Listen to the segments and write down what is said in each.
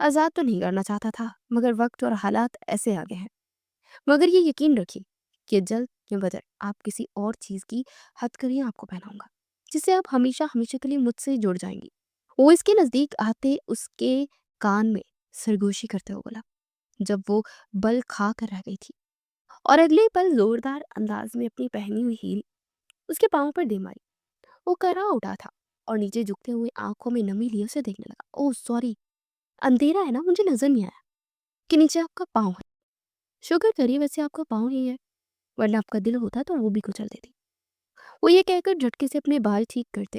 آزاد تو نہیں کرنا چاہتا تھا، مگر وقت اور حالات ایسے آگے ہیں۔ مگر یہ یقین رکھیے کہ جلد یا بدر آپ کسی اور چیز کی ہتھ کریاں آپ کو پہناؤں گا، جس سے آپ ہمیشہ ہمیشہ کے لیے مجھ سے جڑ جائیں گی۔ وہ اس کے نزدیک آتے اس کے کان میں سرگوشی کرتے ہوئے بولا، جب وہ بل کھا کر رہ گئی تھی، اور اگلے پل زوردار انداز میں اپنی پہنی ہوئی ہیل اس کے پاؤں پر دے ماری۔ وہ کرا اٹھا تھا اور نیچے جھکتے ہوئے آنکھوں میں نمی لیے اسے دیکھنے لگا۔ اوہ سوری، اندھیرا ہے نا، مجھے نظر نہیں آیا کہ نیچے آپ کا پاؤں ہے۔ شکر کریے ویسے آپ کا پاؤں نہیں ہے، ورنہ آپ کا دل ہوتا تو وہ بھی کچل دیتی۔ وہ یہ کہہ کر جھٹکے سے اپنے بال ٹھیک کرتے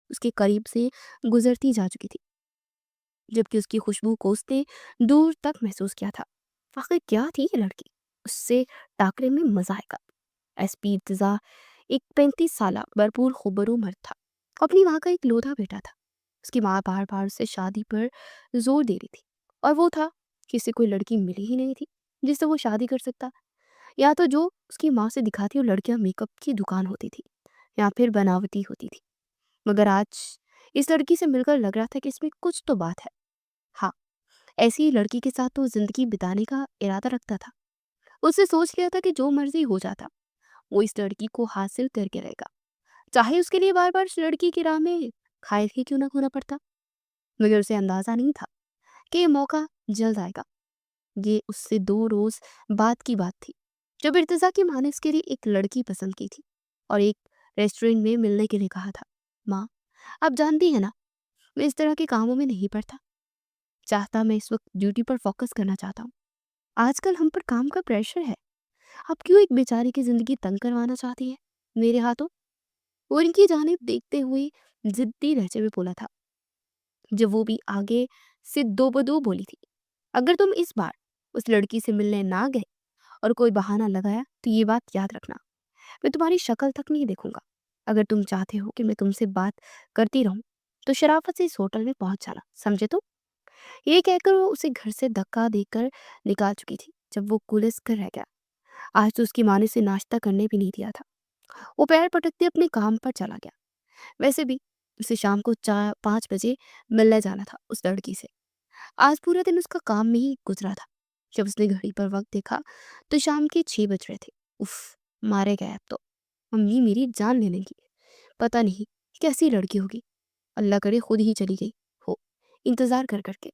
اس کے قریب سے گزرتی جا چکی تھی، جبکہ اس کی خوشبو کو اس نے دور تک محسوس کیا تھا۔ آخر کیا تھی یہ لڑکی؟ اس سے ٹاکرے میں مزہ آئے گا۔ ایس پی ارتضیٰ ایک 35 سالہ بھرپور خبرو مرد تھا، اپنی ماں کا ایک لوتا بیٹا تھا۔ اس کی ماں بار بار اسے شادی پر زور دے رہی تھی، اور وہ تھا کہ اسے کوئی لڑکی ملی ہی نہیں تھی جس سے وہ شادی کر سکتا، یا تو جو اس کی ماں سے دکھاتی وہ لڑکیاں میک اپ کی دکان ہوتی تھی یا پھر بناوٹی ہوتی تھی۔ مگر آج اس لڑکی سے مل کر لگ رہا تھا کہ اس میں کچھ تو بات ہے۔ ہاں، ایسی لڑکی کے ساتھ تو زندگی بتانے کا ارادہ رکھتا تھا۔ اس نے سوچ لیا تھا کہ جو مرضی ہو جاتا وہ اس لڑکی کو حاصل کر کے رہے گا، چاہے اس کے لیے بار بار اس لڑکی کی راہ میں کھائے ہی کیوں نہ کھونا پڑتا۔ مگر اسے اندازہ نہیں تھا کہ یہ موقع جلد آئے گا۔ یہ اس سے 2 روز بعد کی بات تھی، جب ارتضیٰ کی ماں نے اس کے لیے ایک لڑکی پسند کی تھی اور ایک ریسٹورنٹ میں ملنے کے لیے کہا تھا۔ ماں، آپ جانتی ہیں نا، میں اس طرح کے کاموں میں نہیں پڑتا چاہتا، میں اس وقت ڈیوٹی پر فوکس کرنا چاہتا ہوں۔ آج کل ہم پر کام کا پریشر ہے، آپ کیوں ایک بیچاری کی زندگی تنگ کروانا چاہتی ہے میرے ہاتھوں؟ وہ ان کی جانب دیکھتے ہوئے ضدی لہجے میں بولا تھا، جب وہ بھی آگے سے دو بدو بولی تھی، اگر تم اس بار اس لڑکی سے ملنے نہ گئے اور کوئی بہانہ لگایا تو یہ بات یاد رکھنا، میں تمہاری شکل تک نہیں دیکھوں گا۔ اگر تم چاہتے ہو کہ میں تم سے بات کرتی رہوں تو شرافت سے اس ہوٹل میں پہنچ جانا، سمجھے؟ تو یہ کہہ کر وہ اسے گھر سے دھکا دے کر نکال چکی تھی جب وہ کلس کر رہ گیا۔ آج تو اس کی ماں نے اسے ناشتہ کرنے بھی نہیں دیا تھا۔ وہ پیر پٹکتے اپنے کام پر چلا گیا۔ ویسے بھی اسے شام کو 5 بجے ملنے جانا تھا اس لڑکی سے۔ آج پورا دن اس کا کام میں ہی گزرا تھا۔ جب اس نے گھڑی پر وقت دیکھا تو شام کے 6 بج رہے تھے۔ اف، مارے گئے اب تو، امی میری جان لے لیں گی۔ پتہ نہیں کیسی لڑکی ہوگی، اللہ کرے خود ہی چلی گئی ہو انتظار کر کر کے۔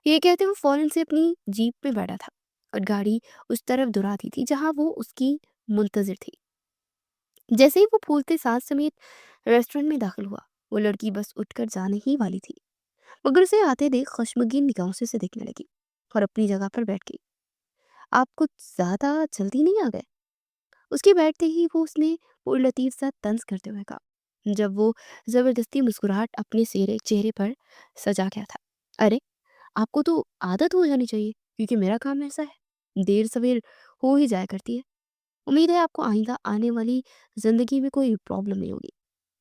یہ کہتے وہ فوراً سے اپنی جیپ پہ بیٹھا تھا اور گاڑی اس طرف دراتی تھی جہاں وہ اس کی منتظر تھی۔ جیسے ہی وہ پھولتے سانس سمیت ریسٹورنٹ میں داخل ہوا، وہ لڑکی بس اٹھ کر جانے ہی والی تھی، مگر اسے آتے دیکھ خشمگین نگاہوں سے اسے دیکھنے لگی اور اپنی جگہ پر بیٹھ گئی۔ آپ کچھ زیادہ جلدی نہیں آ گئے؟ اس کے بیٹھتے ہی وہ اس نے پر لطیف سا طنز کرتے ہوئے کہا، جب وہ زبردستی مسکراہٹ اپنے چہرے پر سجا گیا تھا۔ ارے، آپ کو تو عادت ہو جانی چاہیے، کیونکہ میرا کام ایسا ہے، دیر سویر ہو ہی جایا کرتی ہے۔ امید ہے آپ کو آئندہ آنے والی زندگی میں کوئی پرابلم نہیں ہوگی۔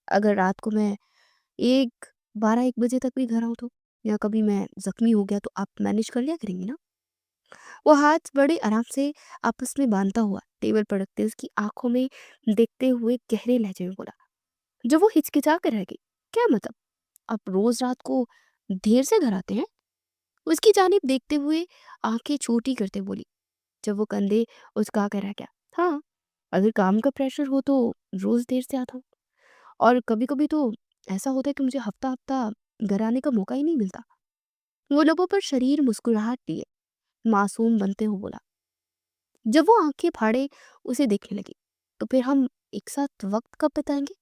اگر رات کو میں 1 بجے تک بھی گھر آؤں تو، یا کبھی میں زخمی ہو گیا تو آپ مینیج کر لیا کریں گے نا؟ وہ ہاتھ بڑے آرام سے آپس میں باندھتا ہوا ٹیبل پر رکھتے اس کی آنکھوں میں دیکھتے ہوئے گہرے لہجے میں بولا۔ جب وہ ہچکچا کر رہ گئی، کیا مطلب، آپ روز رات کو دیر سے گھر آتے ہیں؟ اس کی جانب دیکھتے ہوئے آنکھیں چھوٹی کرتے بولی، جب وہ کندھے اچکا کر رہ گیا۔ ہاں، اگر کام کا پریشر ہو تو روز دیر سے آتا ہوں، اور کبھی کبھی تو ایسا ہوتا ہے کہ مجھے ہفتہ ہفتہ گھر آنے کا موقع ہی نہیں ملتا۔ وہ لبوں پر شریر مسکراہٹ لیے معصوم بنتے ہو بولا۔ جب وہ آنکھیں پھاڑے اسے دیکھنے لگی، تو پھر ہم ایک ساتھ وقت کب بتائیں گے؟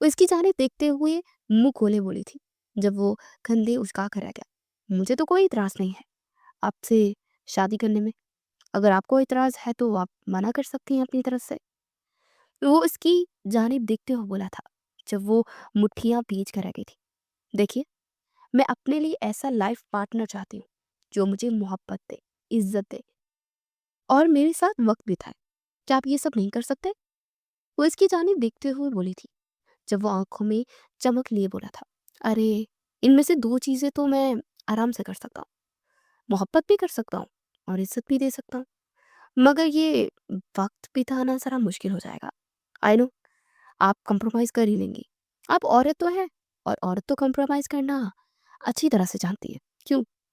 وہ اس کی جانب دیکھتے ہوئے منہ کھولے بولی تھی، جب وہ کندھے اچکا کر رہ گیا۔ مجھے تو کوئی اعتراض نہیں ہے آپ سے شادی کرنے میں، اگر آپ کو اعتراض ہے تو آپ منع کر سکتی ہیں اپنی طرف سے۔ وہ اس کی جانب دیکھتے ہوئے بولا تھا، جب وہ مٹھیاں بھیج کر رہ گئی تھی۔ دیکھیے، میں اپنے لیے ایسا لائف پارٹنر چاہتی ہوں جو مجھے محبت دے، عزت دے اور میرے ساتھ وقت بتائے۔ کیا آپ یہ سب نہیں کر سکتے؟ وہ اس کی جانب دیکھتے ہوئے بولی تھی، جب وہ آنکھوں میں چمک لیے بولا تھا، ارے، ان میں سے 2 چیزیں تو میں آرام سے کر سکتا ہوں، محبت بھی کر سکتا ہوں اور عزت بھی دے سکتا ہوں، مگر یہ وقت بتانا ذرا مشکل ہو جائے گا۔ آئی نو، آپ کمپرومائز کر ہی لیں گی، آپ عورت تو ہیں، اور عورت تو کمپرومائز کرنا اچھی طرح سے جانتی ہے۔ کیوں؟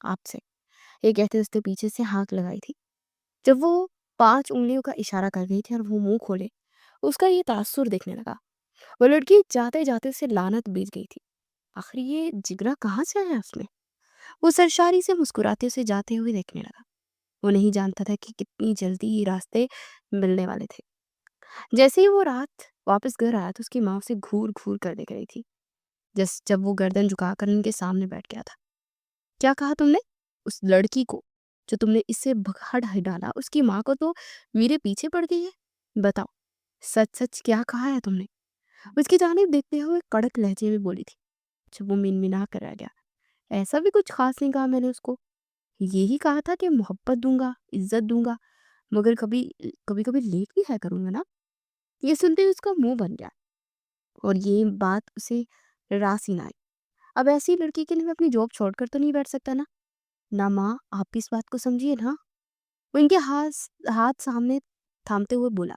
آپ سے। یہ کہتے اس نے پیچھے سے ہانک لگائی تھی۔ جب وہ 5 انگلیوں کا اشارہ کر گئی تھی اور وہ منہ کھولے، اس کا یہ تاثر دیکھنے لگا۔ وہ لڑکی جاتے جاتے اسے لعنت بیچ گئی تھی۔ آخر یہ جگرا کہاں سے آیا اس میں؟ وہ سرشاری سے مسکراتے اسے جاتے ہوئے دیکھنے لگا۔ وہ نہیں جانتا تھا کہ کتنی جلدی یہ راستے ملنے والے تھے۔ جیسے ہی وہ رات واپس گھر آیا تو اس کی ماں اسے گھور گھور کر دیکھ رہی تھی، جب وہ گردن جھکا کر ان کے سامنے بیٹھ گیا تھا۔ کیا کہا تم نے؟ اس لڑکی کو جو تم نے اس سے بھگا ڈالا، اس کی ماں کو تو میرے پیچھے پڑ گئی ہے؟ بتاؤ سچ سچ کیا کہا ہے تم نے؟ اس کی جانب دیکھتے ہوئے کڑک لہجے میں بولی تھی۔ جب وہ منا کر رہ گیا، ایسا بھی کچھ خاص نہیں کہا میں نے اس کو، یہی کہا تھا کہ محبت دوں گا، عزت دوں گا، مگر کبھی کبھی کبھی لیٹ بھی ہے کروں گا نا۔ یہ سنتے ہی اس کا منہ بن گیا اور یہ بات اسے راس ہی نہ آئی۔ اب ایسی لڑکی کے لیے میں اپنی جاب چھوڑ کر تو نہیں بیٹھ سکتا نا۔ نہ ماں، آپ بھی اس بات کو سمجھیے نا۔ وہ ان کے ہاتھ سامنے تھامتے ہوئے بولا،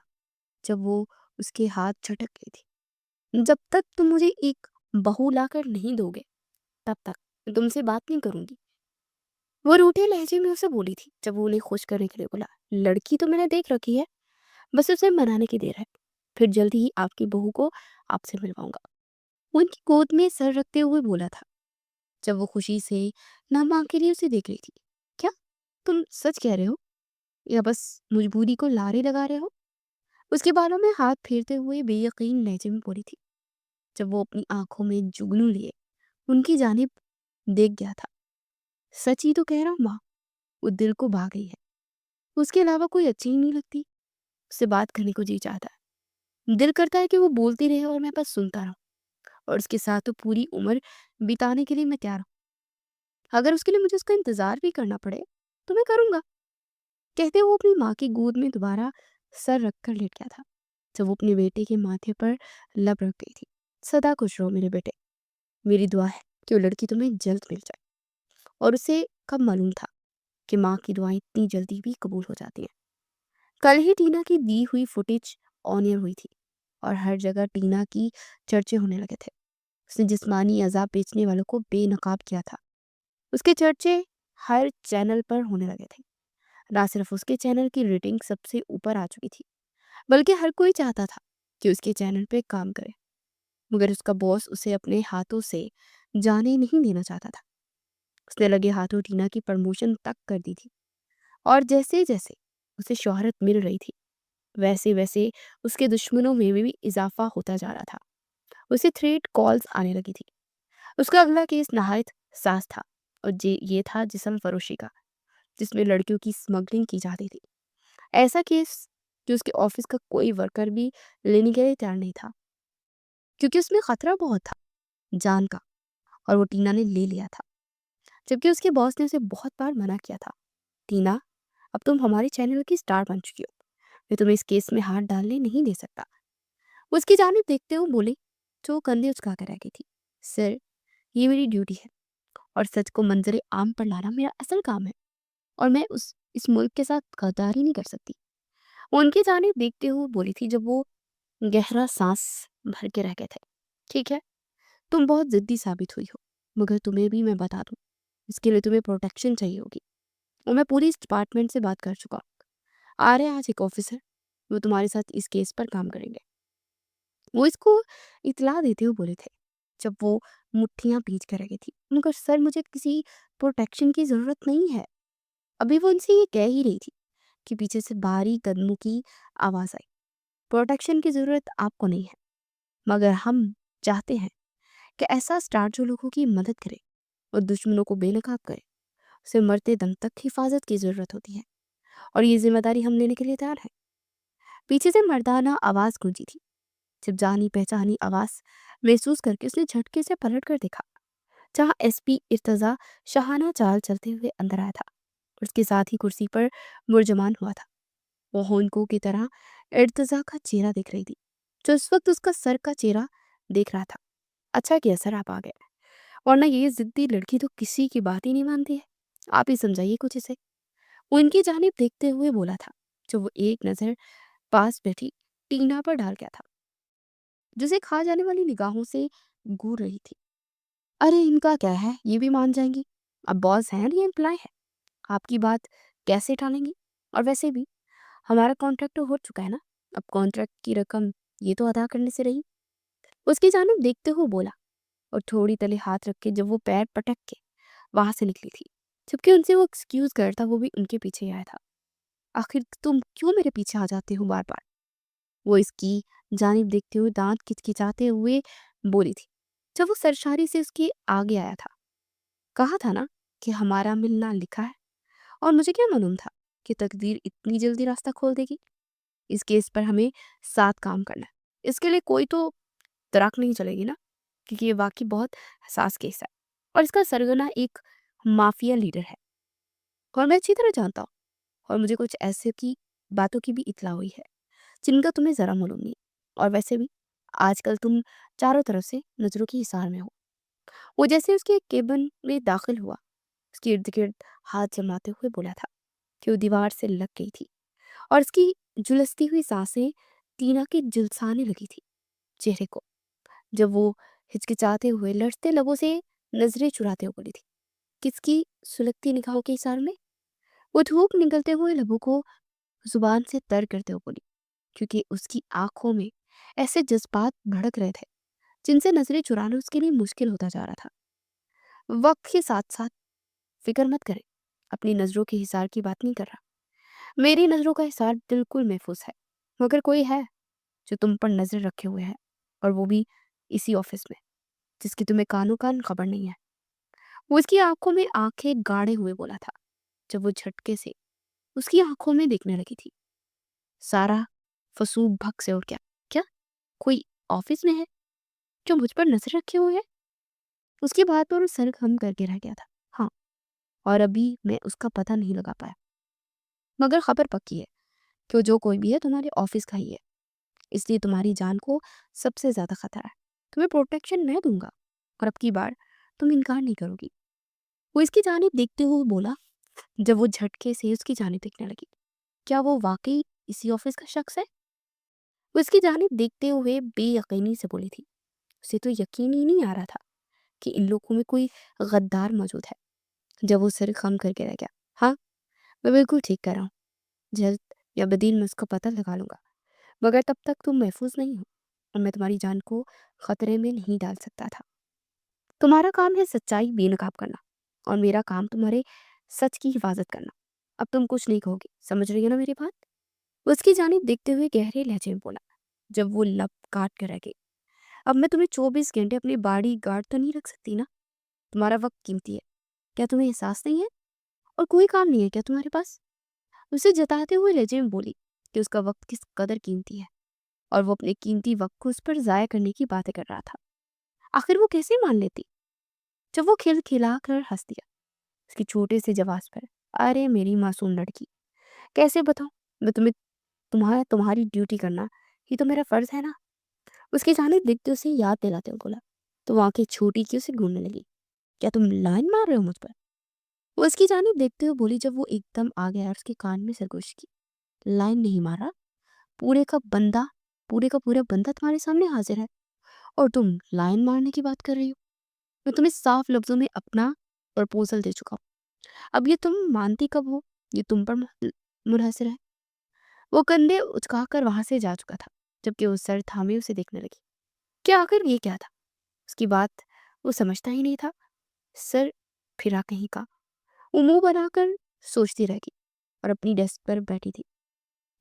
جب وہ اس کے ہاتھ جھٹک گئی تھی۔ جب تک تم مجھے ایک بہو لا کر نہیں دو گے تب تک میں تم سے بات نہیں کروں گی۔ وہ روٹھے لہجے میں اسے بولی تھی جب وہ انہیں خوش کرنے کے لیے بولا، لڑکی تو میں نے دیکھ رکھی ہے، بس اسے منانے کی دیر ہے، پھر جلدی ہی آپ کی بہو کو آپ سے ملواؤں گا۔ وہ ان کی گود میں سر رکھتے ہوئے بولا تھا جب وہ خوشی سے نہ ماں کے لیے اسے دیکھ رہی تھی۔ کیا تم سچ کہہ رہے ہو یا بس مجبوری کو لارے لگا رہے ہو؟ اس کے بالوں میں ہاتھ پھیرتے ہوئے بے یقین لہجے میں بولی تھی۔ جب وہ اپنی آنکھوں میں جگنو لیے ان کی جانب دیکھ گیا تھا۔ سچ ہی تو کہہ رہا ہوں ماں، وہ دل کو بھا گئی ہے، اس کے علاوہ کوئی اچھی ہی نہیں لگتی۔ اس سے بات کرنے کو جی چاہتا ہے، دل کرتا ہے کہ وہ بولتی رہے اور میں بس سنتا رہوں، اور اس کے ساتھ تو پوری عمر بتانے کے لیے میں تیار ہوں۔ اگر اس کے لیے مجھے اس کا انتظار بھی کرنا پڑے تو میں کروں گا۔ کہتے وہ اپنی ماں کی گود میں دوبارہ سر رکھ کر لیٹ گیا تھا جب وہ اپنے بیٹے کے ماتھے پر لب رکھ گئی تھی۔ سدا خوش رہو میرے بیٹے، میری دعا ہے کہ وہ لڑکی تمہیں جلد مل جائے۔ اور اسے کب معلوم تھا کہ ماں کی دعائیں اتنی جلدی بھی قبول ہو جاتی ہیں۔ کل ہی ٹینا کی دی ہوئی فوٹیج آن ایئر ہوئی تھی اور ہر جگہ ٹینا کی چرچے ہونے لگے تھے۔ اس نے جسمانی عذاب بیچنے والوں کو بے نقاب کیا تھا۔ اس کے چرچے ہر چینل پر ہونے لگے تھے۔ نہ صرف اس کے چینل کی ریٹنگ سب سے اوپر آ چکی تھی، بلکہ ہر کوئی چاہتا تھا کہ اس کے چینل پہ کام کرے، مگر اس کا باس اسے اپنے ہاتھوں سے جانے نہیں دینا چاہتا تھا۔ اس نے لگے ہاتھوں ٹینا کی پروموشن تک کر دی تھی، اور جیسے جیسے اسے شہرت مل رہی تھی ویسے ویسے اس کے دشمنوں میں بھی اضافہ ہوتا جا رہا تھا۔ اسے تھریٹ کالز آنے لگی تھی۔ اس کا اگلا کیس نہایت ساز تھا اور یہ تھا جسم فروشی کا، جس میں لڑکیوں کی سمگلنگ کی جاتی تھی۔ ایسا کیس جو اس کے آفس کا کوئی ورکر بھی لینے کے لیے تیار نہیں تھا، کیونکہ اس میں خطرہ بہت تھا جان کا، اور وہ ٹینا نے لے لیا تھا، جبکہ اس کے باس نے اسے بہت بار منع کیا تھا۔ ٹینا، اب تم ہمارے چینل کی سٹار بن چکی ہو، میں تمہیں اس کیس میں ہاتھ ڈالنے نہیں دے سکتا۔ وہ اس کی جانب دیکھتے ہوئے بولے جو کندھے اچکا کر رہ گئی تھی، سر یہ میری ڈیوٹی ہے اور سچ کو منظر عام پر لانا میرا اصل کام ہے، اور میں اس ملک کے ساتھ غداری نہیں کر سکتی۔ وہ ان کی جانب دیکھتے ہوئے بولی تھی جب وہ گہرا سانس بھر کے رہ گئے تھے۔ ٹھیک ہے، تم بہت ضدی ثابت ہوئی ہو، مگر تمہیں بھی میں بتا دوں اس کے لیے تمہیں پروٹیکشن چاہیے ہوگی، اور میں پوری اس ڈپارٹمنٹ سے بات کر چکا ہوں۔ آ رہے آج ایک آفیسر، وہ تمہارے ساتھ اس کیس پر کام کریں گے۔ وہ اس کو اطلاع دیتے ہوئے بولے تھے جب وہ مٹھیاں پیچ کر رہ گئی تھی، مگر سر مجھے کسی پروٹیکشن کی ضرورت نہیں ہے۔ ابھی وہ ان سے یہ کہہ ہی رہی تھی کہ پیچھے سے بھاری قدموں کی آواز آئی۔ پروٹیکشن کی ضرورت آپ کو نہیں ہے، مگر ہم چاہتے ہیں کہ ایسا سٹار جو لوگوں کی مدد کرے اور دشمنوں کو بے نقاب کرے، اسے مرتے دم تک حفاظت کی ضرورت ہوتی ہے، اور یہ ذمہ داری ہم لینے کے لیے تیار ہیں۔ پیچھے سے مردانہ آواز گونجی تھی۔ جب جانی پہچانی آواز محسوس کر کے اس نے جھٹکے سے پلٹ کر دیکھا، جہاں ایس پی ارتضیٰ شاہانہ چال چلتے ہوئے اندر آیا تھا، اور اس کے ساتھ ہی کرسی پر مرجمان ہوا تھا۔ وہ ہونکوں کی طرح ارتضیٰ کا چہرہ دیکھ رہی تھی، جو اس وقت اس کا سر کا چہرہ دیکھ رہا تھا۔ اچھا کیا سر آپ آ گئے، ورنہ یہ ضدی لڑکی تو کسی کی بات ہی نہیں مانتی ہے، آپ ہی سمجھائیے کچھ اسے۔ وہ ان کی جانب دیکھتے ہوئے بولا تھا جو وہ ایک نظر پاس بیٹھی ٹینا پر ڈال گیا تھا، جسے کھا جانے والی نگاہوں سے گور رہی تھی۔ ارے ان کا کیا ہے، یہ بھی مان جائیں گی، اب باس ہیں یا امپلائی ہے، آپ کی بات کیسے ٹالیں گی؟ اور ویسے بھی ہمارا کانٹریکٹ تو ہو چکا ہے نا، اب کانٹریکٹ کی رقم یہ تو ادا کرنے سے رہی۔ اس کی جانب دیکھتے ہوئے بولا اور تھوڑی تلے ہاتھ رکھ کے جب وہ پیر پٹک کے وہاں سے نکلی تھی، جبکہ ان سے وہ ایکسکیوز کرتا وہ بھی ان کے پیچھے آیا تھا۔ آخر تم کیوں میرے پیچھے آ جاتے ہو بار بار؟ وہ اس کی جانب دیکھتے ہوئے دانت کچکچاتے ہوئے بولی تھی، جب وہ سرشاری سے اس کے آگے آیا تھا۔ کہا تھا نا کہ ہمارا ملنا لکھا ہے، اور مجھے کیا معلوم تھا کہ تقدیر اتنی جلدی راستہ کھول دے گی۔ اس کیس پر ہمیں ساتھ کام کرنا ہے، اس کے لیے کوئی تو تراک نہیں چلے گی نا، کیونکہ یہ واقعی بہت حساس کیس ہے اور اس کا سرغنہ ایک مافیا لیڈر ہے، اور میں اچھی طرح جانتا ہوں، اور مجھے کچھ ایسے کی باتوں کی بھی اطلاع ہوئی ہے جن کا تمہیں ذرا معلوم نہیں، اور ویسے بھی آج کل تم چاروں طرف سے نظروں کی حصار میں ہو۔ وہ جیسے اس کے کیبن میں داخل ہوا، اس کے ارد گرد ہاتھ جماتے ہوئے بولا تھا کہ وہ دیوار سے لگ گئی تھی، اور اس کی جلستی ہوئی سانسیں ٹینا کے جلسانے لگی تھی چہرے کو، جب وہ ہچکچاتے ہوئے لڑتے لبوں سے نظریں چراتے ہوئے بولی تھی، کس کی سلگتی نگاہوں کے اثار میں؟ وہ تھوک نکلتے ہوئے لبوں کو زبان سے تر کرتے ہوئے بولی، کیونکہ اس کی آنکھوں میں ایسے جذبات بھڑک رہے تھے جن سے نظریں چرانا اس کے لیے مشکل ہوتا جا رہا تھا۔ وقت کے ساتھ ساتھ فکر مت کریں، اپنی نظروں کے حصار کی بات نہیں کر رہا، میری نظروں کا حصار بالکل محفوظ ہے، مگر کوئی ہے جو تم پر نظر رکھے ہوئے ہے، اور وہ بھی اسی آفس میں، جس کی تمہیں کانوں کان خبر نہیں ہے۔ وہ اس کی آنکھوں میں آنکھیں گاڑے ہوئے بولا تھا، جب وہ جھٹکے سے اس کی آنکھوں میں دیکھنے لگی تھی۔ سارا فسوق بھگ سے اٹھ گیا، کیا کوئی آفس میں ہے جو مجھ پر نظر رکھے ہوئے ہے؟ اس کی بات پر وہ سر خم کر کے رہ گیا تھا۔ ہاں، اور ابھی میں اس کا پتہ نہیں لگا پایا، مگر خبر پکی ہے کہ وہ جو کوئی بھی ہے تمہارے آفس کا ہی ہے، اس لیے تمہاری جان کو سب سے زیادہ خطرہ ہے، تمہیں پروٹیکشن میں دوں گا، اور اب کی بار تم انکار نہیں کرو گی۔ وہ اس کی جانب دیکھتے ہوئے بولا، جب وہ جھٹکے سے اس کی جانب دیکھنے لگی، کیا وہ واقعی اسی آفس کا شخص ہے؟ وہ اس کی جانب دیکھتے ہوئے بے یقینی سے بولی تھی، اسے تو یقین ہی نہیں آ رہا تھا کہ ان لوگوں میں کوئی غدار موجود ہے۔ جب وہ سر خم کر کے رہ گیا، ہاں میں بالکل ٹھیک کر رہا ہوں، جلد یا بدیر میں اس کا پتہ لگا لوں گا، مگر تب تک تم محفوظ نہیں ہو، اور میں تمہاری جان کو خطرے میں نہیں ڈال سکتا تھا۔ تمہارا کام ہے سچائی بے نقاب کرنا، اور میرا کام تمہارے سچ کی حفاظت کرنا۔ اب تم کچھ نہیں کہو گی، سمجھ رہی ہو نا میری بات؟ وہ اس کی جانب دیکھتے ہوئے گہرے لہجے میں بولا، جب وہ لب کاٹ کر رہ گئی، اب میں تمہیں 24 گھنٹے اپنی باڈی گارڈ تو نہیں رکھ سکتی نا، تمہارا وقت قیمتی ہے، کیا تمہیں احساس نہیں ہے؟ اور کوئی کام نہیں ہے کیا تمہارے پاس؟ اسے جتاتے ہوئے لہجے میں بولی کہ اس کا وقت کس قدر قیمتی ہے، اور وہ اپنے قیمتی وقت کو اس پر ضائع کرنے کی باتیں کر رہا تھا۔ آخر وہ کیسے مان لیتی جب وہ کھل کھلا کر ہنس دیا اس کی چھوٹے سے جواز پر۔ ارے میری معصوم لڑکی، کیسے بتاؤں میں تمہیں، تمہاری ڈیوٹی کرنا یہ تو میرا فرض ہے نا۔ اس کی جانب دیکھتے اسے یاد دلاتے ہوئے بولا، تو آنکھیں چھوٹی کی اسے گھورنے لگی، کیا تم لائن مار رہے ہو مجھ پر؟ وہ اس کی جانب دیکھتے ہوئے بولی، جب وہ ایک دم آ گیا اور اس کے کان میں سرگوش کی، لائن نہیں مارا، پورے کا بندہ، پورے کا پورا بندہ تمہارے سامنے حاضر ہے، اور تم لائن مارنے کی بات کر رہی ہو؟ میں تمہیں صاف لفظوں میں اپنا پرپوزل دے چکا ہوں، اب یہ تم مانتی کب ہو؟ یہ تم پر منحصر ہے۔ وہ کندھے اچکا کر وہاں سے جا چکا تھا، جبکہ وہ سر تھامے اسے دیکھنے لگی۔ کیا آخر یہ کیا تھا؟ اس کی بات وہ سمجھتا ہی نہیں تھا۔ سر پھرا کہیں کا، وہ منہ بنا کر سوچتی رہ گئی، اور اپنی ڈیسک پر بیٹھی تھی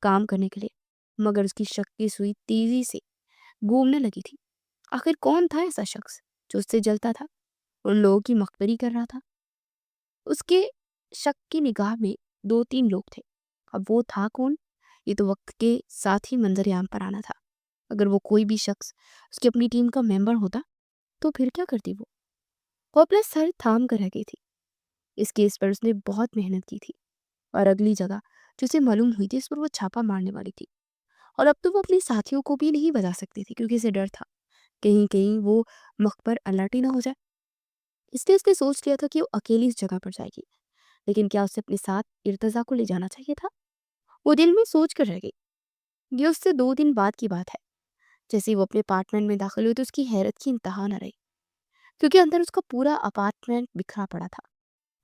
کام کرنے کے لیے، مگر اس کی شک کی سوئی تیزی سے گھومنے لگی تھی۔ آخر کون تھا ایسا شخص جو اس سے جلتا تھا، ان لوگوں کی مخبری کر رہا تھا؟ اس کے شک کی نگاہ میں 2-3 لوگ تھے، اب وہ تھا کون؟ یہ تو وقت کے ساتھ ہی منظر عام پر آنا تھا۔ اگر وہ کوئی بھی شخص اس کی اپنی ٹیم کا ممبر ہوتا تو پھر کیا کرتی وہ اپنا سر تھام کر رہ گئی تھی۔ اس کیس پر اس نے بہت محنت کی تھی، اور اگلی جگہ جو اسے معلوم ہوئی تھی اس پر وہ چھاپا مارنے والی تھی، اور اب تو وہ اپنے ساتھیوں کو بھی نہیں بتا سکتی تھی، کیونکہ اسے ڈر تھا کہیں وہ مخبر الرٹ ہی نہ ہو جائے۔ اس لیے اس نے سوچ لیا تھا کہ وہ اکیلی اس جگہ پر جائے گی، لیکن کیا اسے اپنے ساتھ ارتضیٰ کو لے جانا چاہیے تھا؟ وہ دل میں سوچ کر رہ گئی۔ یہ اس سے 2 دن بعد کی بات ہے۔ جیسے وہ اپنے اپارٹمنٹ میں داخل ہوئی تو اس کی حیرت کی انتہا نہ رہی، کیونکہ اندر اس کا پورا اپارٹمنٹ بکھرا پڑا تھا۔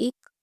1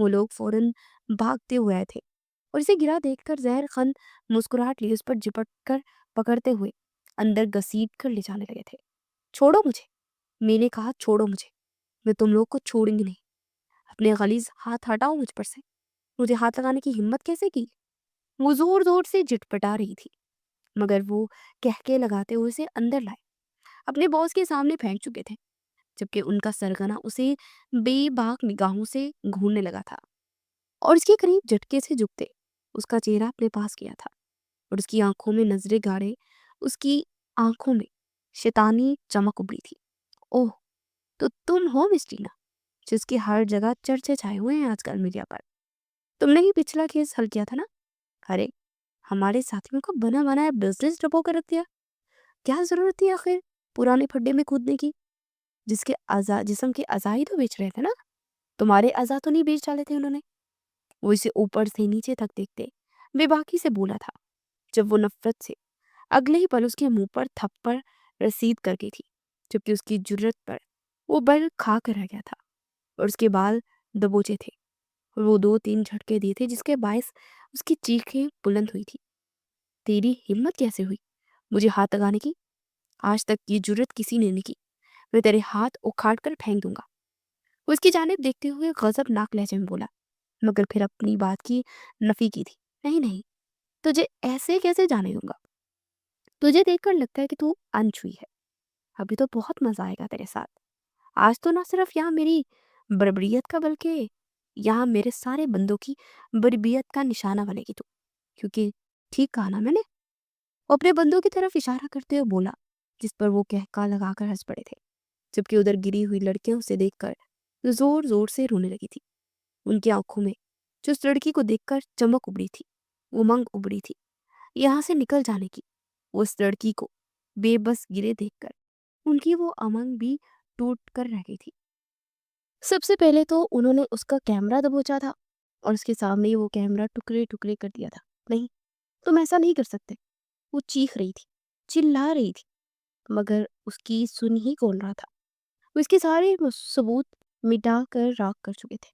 وہ لوگ فوراً بھاگتے ہوئے آئے تھے اور اسے گرا دیکھ کر زہر خند مسکراہٹ لی اس پر جپٹ کر پکڑتے ہوئے اندر گھسیٹ کر لے جانے لگے تھے۔ چھوڑو مجھے، میں نے کہا چھوڑو مجھے، میں تم لوگ کو چھوڑوں گی نہیں، اپنے غلیظ ہاتھ ہٹاؤ مجھ پر سے، مجھے ہاتھ لگانے کی ہمت کیسے کی؟ وہ زور زور سے جٹپٹا رہی تھی مگر وہ کہکے لگاتے ہوئے اسے اندر لائے اپنے باس کے سامنے پھینک چکے تھے، جبکہ ان کا سرگنا اسے بے باک نگاہوں سے گھورنے لگا تھا اور اس کے قریب جھٹکے سے جھکتے اس کا چہرہ اپنے پاس کیا تھا اور اس کی آنکھوں میں نظریں گاڑے اس کی آنکھوں میں شیطانی چمک ابری تھی۔ اوہ، تو تم ہو مس ٹینا، جس کی ہر جگہ چرچے چھائے ہوئے ہیں آج کل میڈیا پر۔ تم نے ہی پچھلا کیس حل کیا تھا نا؟ ارے ہمارے ساتھیوں کو بنا بنایا بزنس ڈبو کر رکھ دیا، کیا ضرورت تھی آخر پرانے پھڈے میں کودنے کی؟ جسم کے اعضاء ہی تو بیچ رہے تھے نا، تمہارے اعضاء تو نہیں بیچ ڈالے تھے انہوں نے؟ وہ اسے اوپر سے نیچے تک دیکھتے بے باکی سے بولا تھا جب وہ نفرت سے اگلے ہی پل اس کے منہ پر تھپڑ رسید کر گئی تھی، جبکہ اس کی جرت پر وہ بل کھا کر رہ گیا تھا اور اس کے بال دبوچے تھے اور وہ 2-3 جھٹکے دیے تھے جس کے باعث اس کی چیخیں بلند ہوئی تھی۔ تیری ہمت کیسے ہوئی مجھے ہاتھ لگانے کی؟ آج تک یہ جرت کسی نے نہیں کی، میں تیرے ہاتھ اکھاڑ کر پھینک دوں گا۔ وہ اس کی جانب دیکھتے ہوئے غضب ناک لہجے میں بولا مگر پھر اپنی بات کی نفی کی تھی۔ نہیں نہیں، تجھے ایسے کیسے جانے دوں گا؟ تجھے دیکھ کر لگتا ہے کہ تو انچھوئی ہے، ابھی تو بہت مزہ آئے گا تیرے ساتھ۔ آج تو نہ صرف یہاں میری بربریت کا بلکہ یہاں میرے سارے بندوں کی بربریت کا نشانہ بنے گی تو، کیونکہ ٹھیک کہا نا میں نے؟ وہ اپنے بندوں کی طرف اشارہ کرتے ہوئے بولا جس پر وہ کہکا لگا کر ہنس پڑے تھے، جبکہ ادھر گری ہوئی لڑکیاں اسے دیکھ کر زور زور سے رونے لگی تھی۔ ان کی آنکھوں میں جو اس لڑکی کو دیکھ کر چمک ابری تھی، امنگ ابری تھی یہاں سے نکل جانے کی۔ وہ اس لڑکی کو بے بس گرے دیکھ کر ان کی وہ امنگ بھی ٹوٹ کر رہ گئی تھی۔ سب سے پہلے تو انہوں نے اس کا کیمرہ دبوچا تھا اور اس کے سامنے ہی وہ کیمرہ ٹکڑے ٹکڑے کر دیا تھا۔ نہیں، تم ایسا نہیں کر سکتے۔ وہ چیخ رہی تھی، چلا رہی تھی مگر اس کی سن ہی کون رہا تھا۔ وہ اس کے سارے ثبوت مٹا کر راکھ کر چکے تھے،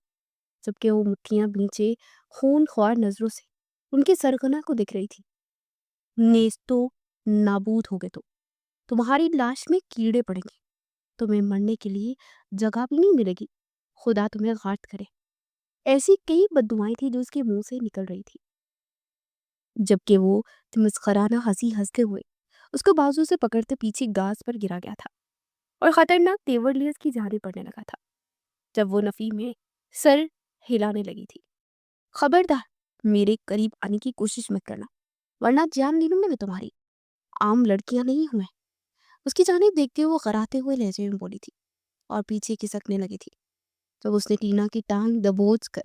جبکہ وہ مٹھیاں بیچے خون خوار نظروں سے ان کے سرغنہ کو دیکھ رہی تھی۔ نیستو نابود ہو گئے تو تمہاری لاش میں کیڑے پڑیں گے، تمہیں مرنے کے لیے جگہ بھی نہیں ملے گی، خدا تمہیں غارت کرے۔ ایسی کئی بددعائیں تھی جو اس کے منہ سے نکل رہی تھی، جبکہ وہ مسخرانہ ہنسی ہنستے ہوئے اس کو بازو سے پکڑتے پیچھے گاز پر گرا گیا تھا اور خطرناک تیور لیے اس کی جھاڑی پڑنے لگا تھا جب وہ نفی میں سر ہلانے لگی تھی۔ خبردار میرے قریب آنے کی کوشش مت کرنا ورنہ جان لے لوں گی میں تمہاری، عام لڑکیاں نہیں ہوں میں۔ اس کی جانب دیکھتے ہوئے وہ غراتے ہوئے لہجے میں بولی تھی اور پیچھے کھسکنے لگی تھی جب اس نے ٹینا کی ٹانگ دبوچ کر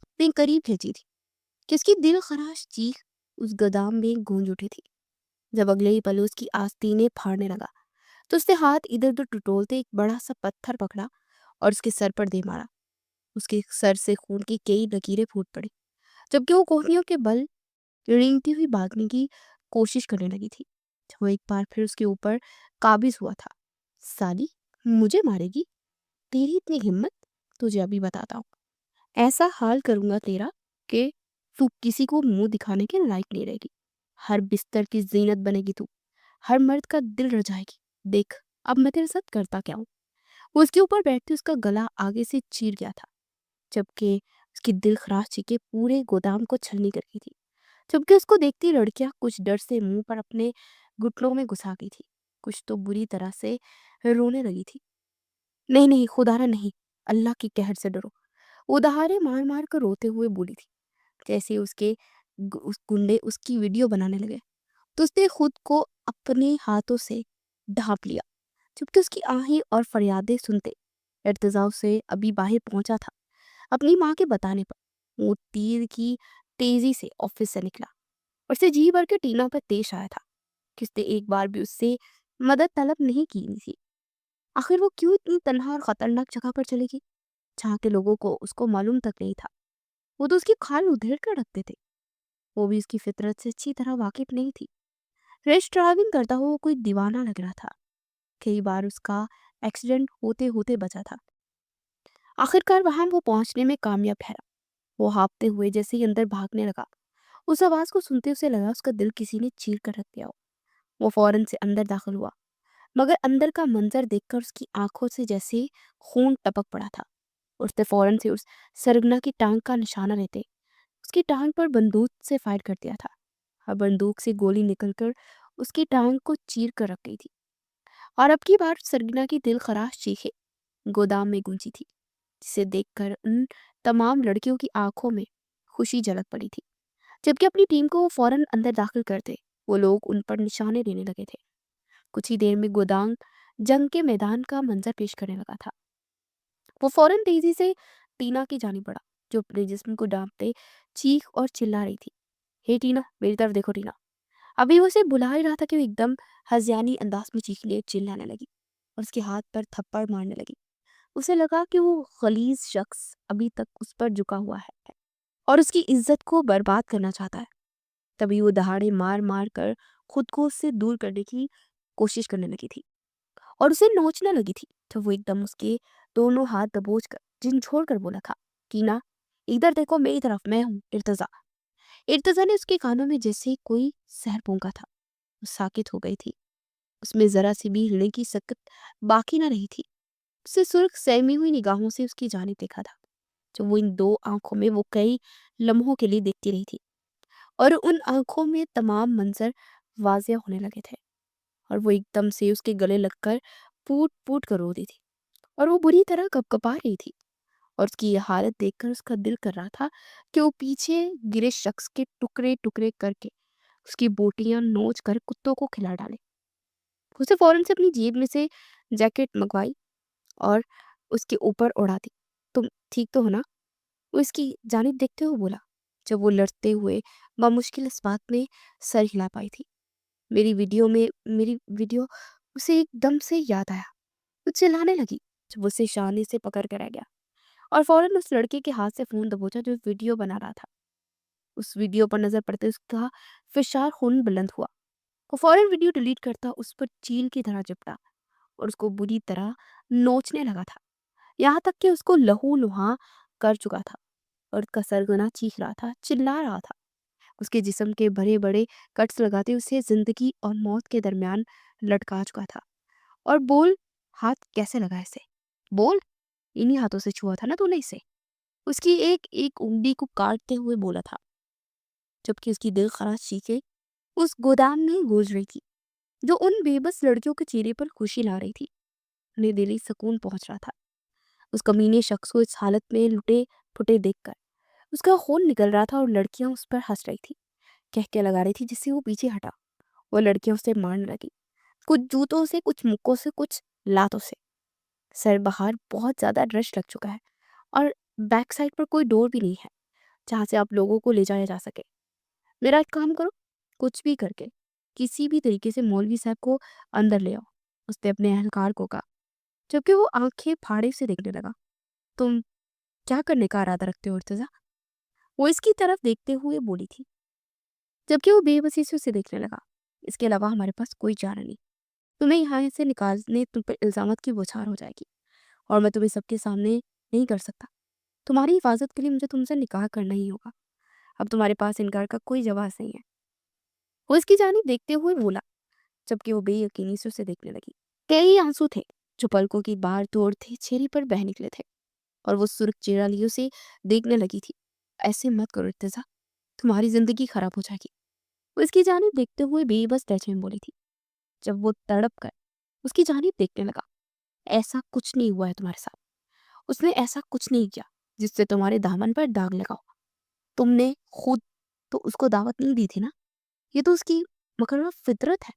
اپنے قریب کھینچی تھی کہ اس کی دل خراش چیخ اس گودام میں گونج اٹھی تھی۔ جب اگلے ہی پل اس کی آستینیں پھاڑنے لگا تو اس نے ہاتھ ادھر ادھر ٹٹولتے ایک بڑا سا پتھر پکڑا اور اس کے سر پر دے مارا۔ اس کے سر سے خون کی کئی لکیریں پھوٹ پڑی جبکہ وہ کوہنیوں کے بل رینگتی ہوئی بھاگنے کی کوشش کرنے لگی تھی۔ وہ ایک بار پھر اس کے اوپر قابض ہوا تھا۔ سالی مجھے مارے گی؟ تیری اتنی ہمت؟ تجھے ابھی بتاتا ہوں، ایسا حال کروں گا تیرا کہ تو کسی کو منہ دکھانے کے لائق نہیں رہے گی، ہر بستر کی زینت بنے گی تو، ہر مرد کا دل رجائے گی۔ دیکھ اب میں تیرے ساتھ کرتا کیا ہوں۔ وہ اس کے اوپر بیٹھتے اس کا گلا آگے سے چیر گیا تھا جبکہ اس کی دل خراش چیخیں پورے گودام کو چھلنی کر گئی تھی، جبکہ اس کو دیکھتی لڑکیاں کچھ ڈر سے منہ پر اپنے گھٹنوں میں گھسا گئی تھی، کچھ تو بری طرح سے رونے لگی تھی۔ نہیں نہیں خدا را نہیں، اللہ کی قہر سے ڈرو، وہ دہاڑے مار مار کر روتے ہوئے بولی تھی۔ جیسے اس گنڈے اس کی ویڈیو بنانے لگے تو اس نے خود کو اپنے ہاتھوں سے ڈھانپ لیا جبکہ اس کی آہیں اور فریادیں سنتے ارتجاع سے ابھی باہر پہنچا تھا اپنی ماں کے بتانے پر وہ تیر کی تیزی سے آفس سے نکلا اور اسے جی بھر کے ٹینا پر پیش آیا تھا کس نے ایک بار بھی اس سے مدد طلب نہیں کی تھی۔ آخر وہ کیوں اتنی تنہا اور خطرناک جگہ پر چلے گی جہاں کے لوگوں کو اس کو معلوم تک نہیں تھا؟ وہ تو اس کی کھال ادھیڑ کر رکھتے تھے، وہ بھی اس کی فطرت سے اچھی طرح واقف نہیں تھی۔ ریس ڈرائیونگ کرتا ہوا وہ کوئی دیوانہ لگ رہا تھا، کئی بار اس کا ایکسیڈنٹ ہوتے ہوتے بچا تھا۔ آخرکار وہاں وہ پہنچنے میں کامیاب ٹھہرا وہ ہانپتے ہوئے جیسے ہی اندر بھاگنے لگا۔ اس آواز کو سنتے اسے لگا اس کا دل کسی نے چیر کر رکھ دیا ہو۔ وہ فوراً سے اندر داخل ہوا، مگر اندر کا منظر دیکھ کر اس کی آنکھوں سے جیسے خون ٹپک پڑا تھا۔ اس نے فوراً سے اس سرگنا کی ٹانگ کا نشانہ لیتے اس کی ٹانگ پر بندوق سے فائر کر دیا تھا، اور بندوق سے گولی نکل کر اس کی ٹانگ کو چیر کر رکھ گئی تھی۔ اور اب کی بار سرگنا کی دل خراش چیخیں گودام میں گونجی تھی، جسے دیکھ کر ان تمام لڑکیوں کی آنکھوں میں خوشی جھلک پڑی تھی۔ جبکہ اپنی ٹیم کو وہ فوراً اندر داخل کرتے، وہ لوگ ان پر نشانے لینے لگے تھے۔ کچھ ہی دیر میں گودام جنگ کے میدان کا منظر پیش کرنے لگا تھا۔ وہ فوراً تیزی سے ٹینا کی جانب بڑھا، جو اپنے جسم کو ڈانپتے چیخ اور چلا رہی تھی۔ ہے ٹینا، میری طرف دیکھو ٹینا۔ ابھی وہ اسے بلا ہی رہا تھا کہ وہ ایک دم ہذیانی انداز میں چیخنے چلانے لگی اور اس کے ہاتھ پر تھپڑ مارنے لگی۔ اسے لگا کہ وہ غلیظ شخص ابھی تک اس پر جھکا ہوا ہے اور اس کی عزت کو برباد کرنا چاہتا ہے۔ تبھی وہ دہاڑے مار مار کر خود کو اس سے دور کرنے کی کوشش کرنے لگی تھی اور اسے نوچنے لگی تھی، تو وہ ایک دم اس کے دونوں ہاتھ دبوچ کر جن چھوڑ کر بولا تھا، ٹینا ادھر دیکھو میری طرف، میں ہوں ارتضا۔ ارتضا نے اس کے کانوں میں جیسے کوئی زہر پھونکا تھا۔ وہ ساکت ہو گئی تھی، اس میں ذرا سی بھی ہلنے کی سکت باقی نہ رہی تھی۔ اسے سرخ سہمی ہوئی نگاہوں سے اس کی جانب دیکھا تھا، جو وہ ان دو آنکھوں میں وہ کئی لمحوں کے لیے دیکھتی رہی تھی، اور ان آنکھوں میں تمام منظر واضح ہونے لگے تھے، اور وہ ایک دم سے اس کے گلے لگ کر پوٹ پوٹ کر رو دی تھی، اور وہ بری طرح کپکپا رہی تھی۔ اور اس کی یہ حالت دیکھ کر اس کا دل کر رہا تھا کہ وہ پیچھے گرے شخص کے ٹکڑے ٹکڑے کر کے اس کی بوٹیاں نوچ کر کتوں کو کھلا ڈالے۔ اسے فوراً سے اپنی جیب میں سے جیکٹ منگوائی اور اس کے اوپر اڑا دی۔ تم ٹھیک تو ہو نا؟ وہ اس کی جانب دیکھتے ہوئے بولا، جب وہ لڑتے ہوئے بامشکل اس بات میں سر ہلا پائی تھی۔ میری ویڈیو اسے ایک دم سے یاد آیا۔ وہ چلانے لگی جب اسے شانے سے پکڑ کر آ گیا اور فوراً اس لڑکے کے ہاتھ سے فون دبوچا جو ویڈیو بنا رہا تھا۔ اس ویڈیو پر نظر پڑتے اس کا فشار خون بلند ہوا۔ وہ فوراً ویڈیو ڈیلیٹ کرتا اس پر چیل کی طرح چپٹا اور اس کو بری طرح نوچنے لگا تھا، یہاں تک کہ اس کو لہو لہاں کر چکا تھا، اور اس کا سرگنا چیخ رہا تھا، چلا رہا تھا۔ اس کے جسم کے بڑے بڑے کٹس لگاتے اسے زندگی اور موت کے درمیان لٹکا چکا تھا۔ اور بول، ہاتھ کیسے لگا اسے؟ بول، انہی ہاتھوں سے چھوا تھا نا تو نے اسے؟ اس کی ایک ایک انگلی کو کاٹتے ہوئے بولا تھا، جبکہ اس کی دل خراش چیخیں اس گودام میں گونج رہی تھی، جو ان بے بس لڑکیوں کے چہرے پر خوشی لا رہی تھی۔ انہیں دلی سکون پہنچ رہا تھا اس کمینے شخص کو اس حالت میں لٹے پھٹے دیکھ کر۔ اس کا خون نکل رہا تھا اور لڑکیاں اس پر ہنس رہی تھی، کہہ لگا رہی تھی، جس سے وہ پیچھے ہٹا۔ وہ لڑکیاں اسے مارنے لگی، کچھ جوتوں سے، کچھ مکوں سے، کچھ لاتوں سے۔ سر بہار بہت زیادہ رش لگ چکا ہے اور بیک سائڈ پر کوئی ڈور بھی نہیں ہے جہاں سے آپ لوگوں کو لے جایا جا سکے۔ میرا ایک کام کرو، کچھ بھی کر کے کسی بھی طریقے سے مولوی صاحب کو اندر لے آؤ، اس نے اپنے اہلکار کو کہا، جبکہ وہ آنکھیں پھاڑے سے دیکھنے لگا۔ تم کیا کرنے کا ارادہ رکھتے ہو ارتضا؟ وہ اس کی طرف دیکھتے ہوئے بولی تھی، جبکہ وہ بے بسی سے اسے دیکھنے لگا۔ اس کے علاوہ ہمارے پاس کوئی چارہ نہیں، تمہیں یہاں سے نکالنے تم پر الزامات کی بوچھار ہو جائے گی، اور میں تمہیں سب کے سامنے نہیں کر سکتا۔ تمہاری حفاظت کے لیے مجھے تم سے نکاح کرنا ہی ہوگا۔ اب تمہارے پاس انکار کا کوئی جواز نہیں ہے۔ وہ اس کی جانب دیکھتے ہوئے بولا، جبکہ وہ بے یقینی سے اسے دیکھنے لگی۔ کئی آنسو تھے جو پلکوں کی بار توڑتے چہرے پر بہہ نکلے تھے، اور وہ سرخ چہرہ لیے اسے دیکھنے لگی تھی۔ ایسے مت کرو ارتضا، تمہاری زندگی خراب ہو جائے گی۔ وہ اس کی جانب دیکھتے ہوئے بے بس لہجے میں بولی تھی، جب وہ تڑپ کر اس کی جانب دیکھنے لگا۔ ایسا کچھ نہیں ہوا ہے تمہارے ساتھ، اس نے ایسا کچھ نہیں کیا جس سے تمہارے دامن پر داغ لگاؤ۔ تم نے خود تو اس کو دعوت نہیں دی تھی نا، یہ تو اس کی مقررہ فطرت ہے۔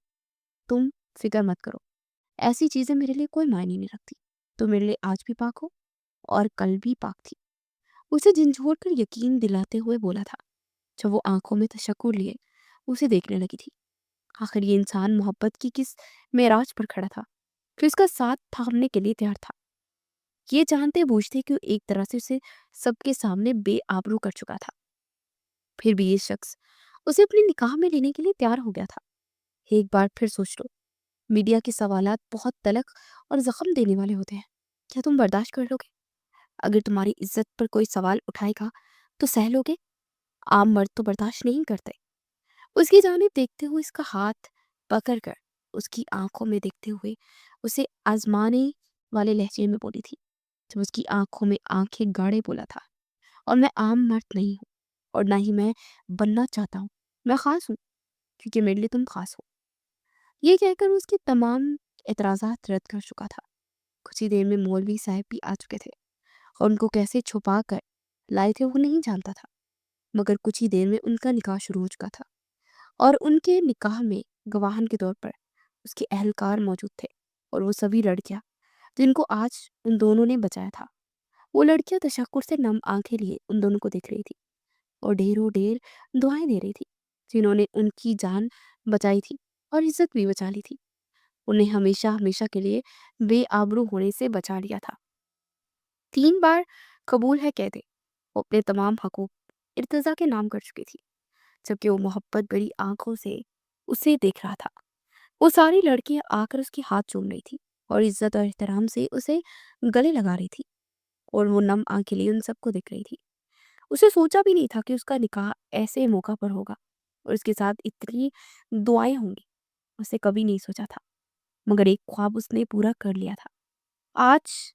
تم فکر مت کرو، ایسی چیزیں میرے لیے کوئی معنی نہیں رکھتی۔ تو میرے لیے آج بھی پاک ہو اور کل بھی پاک تھی۔ اسے جھنجھوڑ کر یقین دلاتے ہوئے بولا تھا، جب وہ آنکھوں میں تشکر لیے اسے دیکھنے لگی تھی۔ آخر یہ انسان محبت کی کس معراج پر کھڑا تھا کہ اس کا ساتھ تھامنے کے لیے تیار تھا، یہ جانتے بوجھتے کہ وہ ایک طرح سے اسے سب کے سامنے بے آبرو کر چکا تھا، پھر بھی یہ شخص اسے اپنی نکاح میں لینے کے لیے تیار ہو گیا تھا۔ ایک بار پھر سوچ لو، میڈیا کے سوالات بہت تلخ اور زخم دینے والے ہوتے ہیں، کیا تم برداشت کر لو گے؟ اگر تمہاری عزت پر کوئی سوال اٹھائے گا تو سہ لوگے؟ عام مرد تو برداشت نہیں کرتے۔ اس کی جانب دیکھتے ہوئے اس کا ہاتھ پکڑ کر اس کی آنکھوں میں دیکھتے ہوئے اسے آزمانے والے لہجے میں بولی تھی، جب اس کی آنکھوں میں آنکھیں گاڑے بولا تھا، اور میں عام مرد نہیں ہوں اور نہ ہی میں بننا چاہتا ہوں، میں خاص ہوں کیونکہ میرے لیے تم خاص ہو۔ یہ کہہ کر اس کے تمام اعتراضات رد کر چکا تھا۔ کچھ ہی دیر میں مولوی صاحب بھی آ چکے تھے اور ان کو کیسے چھپا کر لائے تھے وہ نہیں جانتا تھا، مگر کچھ ہی دیر میں ان کا نکاح شروع ہو چکا تھا اور ان کے نکاح میں گواہن کے طور پر اس کے اہلکار موجود تھے اور وہ سبھی لڑکیاں جن کو آج ان دونوں نے بچایا تھا۔ وہ لڑکیاں تشکر سے نم آنکھیں لیے ان دونوں کو دیکھ رہی تھی اور ڈھیروں ڈھیر دعائیں دے رہی تھی، جنہوں نے ان کی جان بچائی تھی اور عزت بھی بچا لی تھی، انہیں ہمیشہ ہمیشہ کے لیے بے آبرو ہونے سے بچا لیا تھا۔ 3 بار قبول ہے کہہ دے، وہ اپنے تمام حقوق ارتضیٰ کے نام کر چکی تھی، جبکہ وہ محبت بڑی آنکھوں سے اسے دیکھ رہا تھا۔ وہ ساری لڑکیاں آ کر اس کے ہاتھ چوم رہی تھی اور عزت اور احترام سے اسے گلے لگا رہی تھی اور وہ نم آنکھیں لیے ان سب کو دیکھ رہی تھی۔ اسے سوچا بھی نہیں تھا کہ اس کا نکاح ایسے موقع پر ہوگا اور اس کے ساتھ اتنی دعائیں ہوں گی، اسے کبھی نہیں سوچا تھا، مگر ایک خواب اس نے پورا کر لیا تھا۔ آج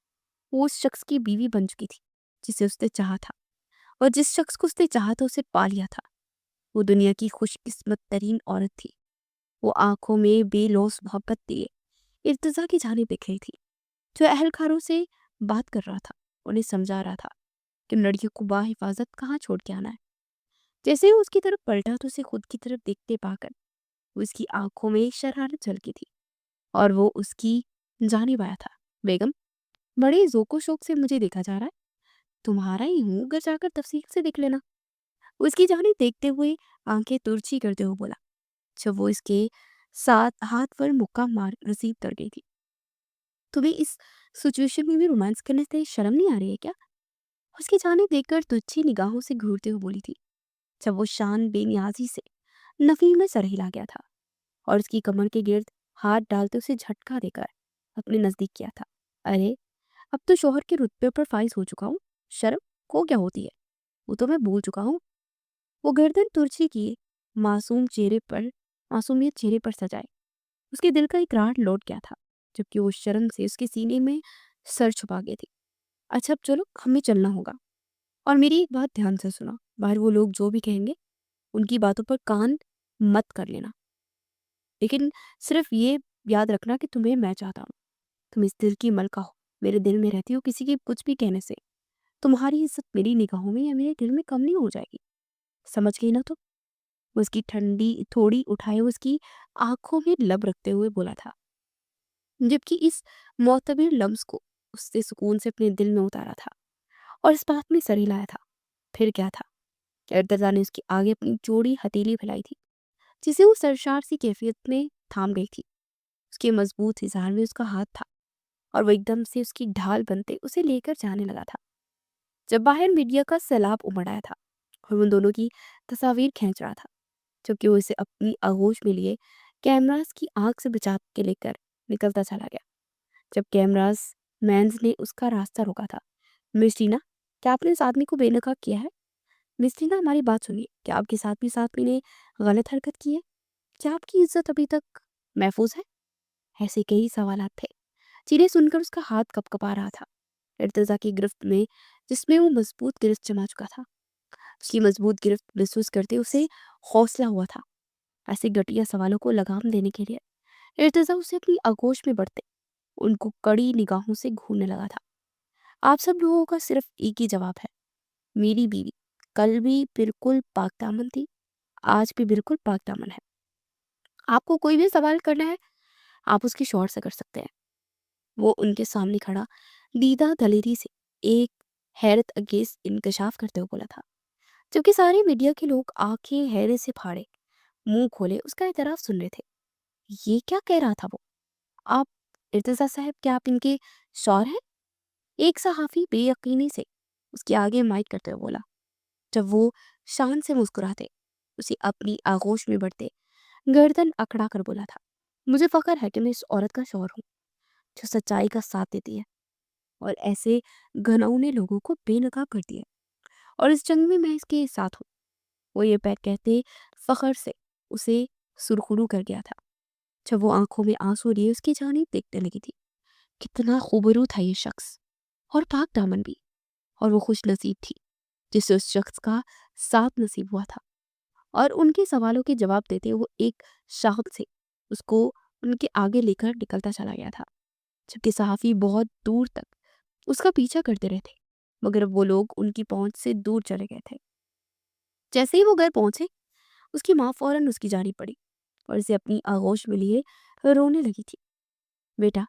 وہ اس شخص کی بیوی بن چکی تھی جسے اس نے چاہا تھا، اور جس شخص کو اس نے چاہا تھا اسے پا لیا تھا۔ وہ دنیا کی خوش قسمت ترین عورت تھی۔ وہ آنکھوں میں بے لوث محبت دیے ارتضیٰ کی جانب دیکھ رہی تھی، جو اہلکاروں سے بات کر رہا تھا، انہیں سمجھا رہا تھا کہ لڑکیوں کو باحفاظت کہاں چھوڑ کے آنا ہے۔ جیسے ہی اس کی طرف پلٹا تو اسے خود کی طرف دیکھتے پا کر وہ اس کی آنکھوں میں شرارت جھلکی تھی اور وہ اس کی جانب آیا تھا۔ بیگم، بڑے ذوق و شوق سے مجھے دیکھا جا رہا ہے، تمہارا ہی ہوں، گھر جا کر تفصیل سے دیکھ لینا۔ وہ اس کی جانب دیکھتے ہوئے آنکھیں ترچھی کرتے ہوئے بولا، جب وہ اس کے ساتھ ہاتھ پر مکہ مار رسید کر گئی تھی، تمہیں اس سچویشن میں بھی رومانس کرنے سے شرم نہیں آ رہی ہے کیا؟ اس کی جانب دیکھ کر تجھی نگاہوں سے گھورتے ہوئے بولی تھی، جب وہ شان بے نیازی سے نفی میں سر ہلا گیا تھا اور اس کی کمر کے گرد ہاتھ ڈالتے اسے جھٹکا دے کر اپنے نزدیک کیا تھا۔ ارے اب تو شوہر کے رتبے پر فائز ہو چکا ہوں، شرم کو کیا ہوتی ہے، وہ تو میں بھول چکا ہوں۔ وہ گردن ترچھی کیے معصومیت چہرے پر سجائے اس کے دل کا اقرار لوٹ گیا تھا، جبکہ وہ شرم سے اس کے سینے میں سر چھپا گئے تھی۔ اچھا اب چلو، ہمیں چلنا ہوگا، اور میری ایک بات دھیان سے سنا، باہر وہ لوگ جو بھی کہیں گے ان کی باتوں پر کان مت کر لینا، لیکن صرف یہ یاد رکھنا کہ تمہیں میں چاہتا ہوں، تم اس دل کی ملکہ ہو، میرے دل میں رہتی ہو، کسی کی کچھ بھی کہنے سے تمہاری عزت میری نگاہوں میں یا میرے دل میں کم نہیں ہو جائے گی، سمجھ گئی نا تم؟ وہ اس کی ٹھنڈی تھوڑی اٹھائے اس کی آنکھوں میں لب رکھتے ہوئے بولا تھا، جبکہ اس معتبر لمس کو اس سے سکون سے اپنے دل میں اتارا تھا اور اس بات میں سر ہلایا تھا۔ پھر کیا تھا کہ ارتضیٰ نے اس کے آگے اپنی چوڑی ہتھیلی پھیلائی تھی، جسے وہ سرشار سی کیفیت میں تھام گئی تھی۔ اس کے مضبوط اظہار میں اس کا ہاتھ تھا اور وہ ایک دم سے اس کی ڈھال بنتے اسے لے کر جانے لگا تھا۔ جب باہر میڈیا کا سیلاب امڑ آیا تھا اور ان دونوں کی تصاویر کھینچ رہا تھا، جبکہ وہ اسے اپنی آغوش میں لیے کیمراز کی آنکھ سے بچا کے لے کر نکلتا چلا گیا، جب کیمراز مینز نے اس کا راستہ روکا تھا۔ مس ٹینا، کیا آپ نے اس آدمی کو بے نقاب کیا ہے؟ مس ٹینا، ہماری بات سنیے، کیا آپ کے ساتھ بھی ساتھ میں نے غلط حرکت کی ہے؟ کیا آپ کی عزت ابھی تک محفوظ ہے؟ ایسے کئی سوالات تھے جنہیں سن کر اس کا ہاتھ کپ کپا رہا تھا ارتضیٰ کی گرفت میں، جس میں وہ مضبوط گرفت جما چکا تھا۔ اس کی مضبوط گرفت محسوس کرتے اسے حوصلہ ہوا تھا ایسے گھٹیا سوالوں کو لگام دینے کے لیے۔ ارتضیٰ اسے اپنی آغوش میں بڑھتے ان کو کڑی نگاہوں سے گھورنے لگا تھا۔ آپ سب لوگوں کا صرف ایک ہی جواب ہے، میری بیوی کل بھی بالکل پاک دامن تھی، آج بھی بالکل پاک دامن ہے۔ آپ کو کوئی بھی سوال کرنا ہے آپ اس کے شوہر سے کر سکتے ہیں۔ وہ ان کے سامنے کھڑا دیدہ دلیری سے ایک حیرت انگیز انکشاف کرتے ہوئے بولا تھا، جبکہ سارے میڈیا کے لوگ آنکھیں حیرت سے پھاڑے منہ کھولے اس کا اعتراف سن رہے تھے۔ یہ کیا کہہ رہا تھا وہ؟ آپ ارتضیٰ صاحب، کیا آپ ان کے شوہر ہیں؟ ایک صحافی بے یقینی سے اس کے آگے مائک کرتے ہوئے بولا، جب وہ شان سے مسکراتے اسے اپنی آغوش میں بڑھتے گردن اکڑا کر بولا تھا، مجھے فخر ہے کہ میں اس عورت کا شوہر ہوں جو سچائی کا ساتھ دیتی ہے اور ایسے گھنونے لوگوں کو بے نقاب کرتی ہے اور اس جنگ میں اس کے ساتھ ہوں۔ وہ یہ کہتے فخر سے اسے سرخرو کر گیا تھا۔ جب وہ آنکھوں میں آنسو لیے اس کی جانب دیکھنے لگی تھی، کتنا خوبرو تھا یہ شخص، اور پاک دامن بھی، اور وہ خوش نصیب تھی جسے اس شخص کا ساتھ نصیب ہوا تھا۔ اور ان کے سوالوں کے جواب دیتے وہ ایک شاخت سے اس کو ان کے آگے لے کر نکلتا چلا گیا تھا، جبکہ صحافی بہت دور تک اس کا پیچھا کرتے رہے تھے، مگر اب وہ لوگ ان کی پہنچ سے دور چلے گئے تھے۔ جیسے ہی وہ گھر پہنچے، اس کی ماں فوراً اس کی جانب پڑی اور اسے اپنی آغوش میں لیے رونے لگی تھی۔ بیٹا،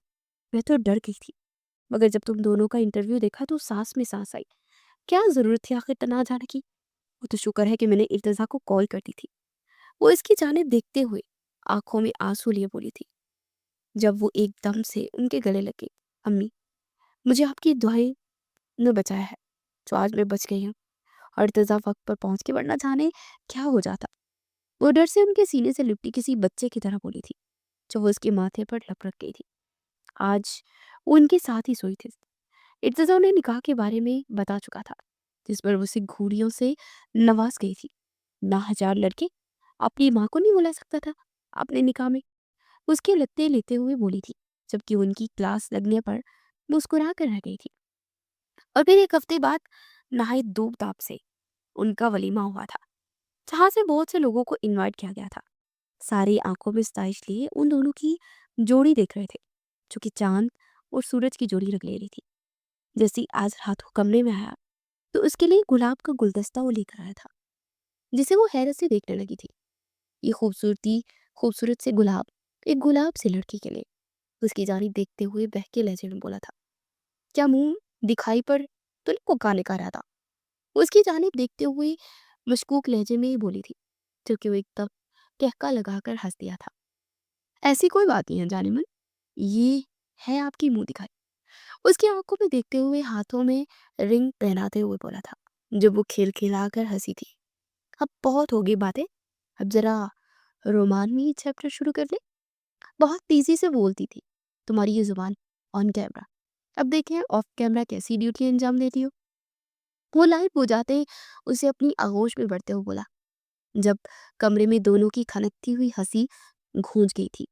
میں تو ڈر گئی تھی، مگر جب تم دونوں کا انٹرویو دیکھا تو سانس میں سانس آئی۔ کیا ضرورت تھی آخر تنہا جانے کی؟ وہ تو شکر ہے کہ میں نے ارتضیٰ کو کال کر دی تھی۔ وہ اس کی جانب دیکھتے ہوئے آنکھوں میں آنسو لیے بولی تھی، جب وہ ایک دم سے ان کے گلے لگے۔ امی، مجھے آپ کی دعائیں نے بچایا ہے جو آج میں بچ گئی ہوں، اور ارتضیٰ وقت پر پہنچ کے ورنہ جانے کیا ہو جاتا۔ وہ ڈر سے ان کے سینے سے لپٹی کسی بچے کی طرح بولی تھی جو وہ اس کے ماتھے پر لپٹ گئی تھی۔ آج وہ ان کے ساتھ ہی سوئی تھی۔ ارتضیٰ انہیں نکاح کے بارے میں بتا چکا تھا، جس پر وہ اسے گھوڑیوں سے نواز گئی تھی۔ نہ ہزار لڑکے اپنی ماں کو نہیں بلا سکتا تھا اپنے نکاح میں، اس کے لتے لیتے ہوئے بولی تھی، جبکہ ان کی کلاس لگنے پر مسکرا کر رہ گئی تھی۔ اور پھر ایک ہفتے بعد نہایت دھوم دھام سے ان کا ولیمہ ہوا تھا، جہاں سے بہت سے لوگوں کو انوائٹ کیا گیا تھا۔ سارے آنکھوں میں ستائش لیے ان دونوں کی جوڑی دیکھ رہے تھے، جو کہ چاند اور سورج کی جوڑی لے رہی تھی۔ جیسی آج رات وہ کمرے میں آیا تو اس کے لیے گلاب کا گلدستہ وہ لے کر آیا تھا، جسے وہ حیرت سے دیکھنے لگی تھی۔ یہ خوبصورت سے گلاب ایک گلاب سے لڑکی کے لیے اس کی جانب دیکھتے ہوئے بہکے لہجے میں بولا تھا۔ کیا منہ دکھائی پر تو کو کہا نکال رہا تھا؟ وہ اس کی جانب دیکھتے ہوئے مشکوک لہجے میں ہی بولی تھی، جبکہ وہ ایک دم کہکا لگا کر ہنس دیا تھا۔ ایسی کوئی بات نہیں ہے جانمن، یہ ہے آپ کی منہ دکھائی۔ اس کی آنکھوں میں دیکھتے ہوئے ہاتھوں میں رنگ پہناتے ہوئے بولا تھا، جب وہ کھل کھلا کر ہنسی تھی۔ اب بہت ہوگی باتیں، اب ذرا رومانوی چیپٹر شروع کر لیں۔ بہت تیزی سے بولتی تھی تمہاری یہ زبان آن کیمرہ، اب دیکھیں آف کیمرہ کیسی ڈیوٹی انجام دیتی ہو۔ وہ لائٹ بجھاتے اسے اپنی آغوش میں بڑھتے ہوئے بولا، جب کمرے میں دونوں کی کھنکتی ہوئی ہنسی گونج گئی تھی۔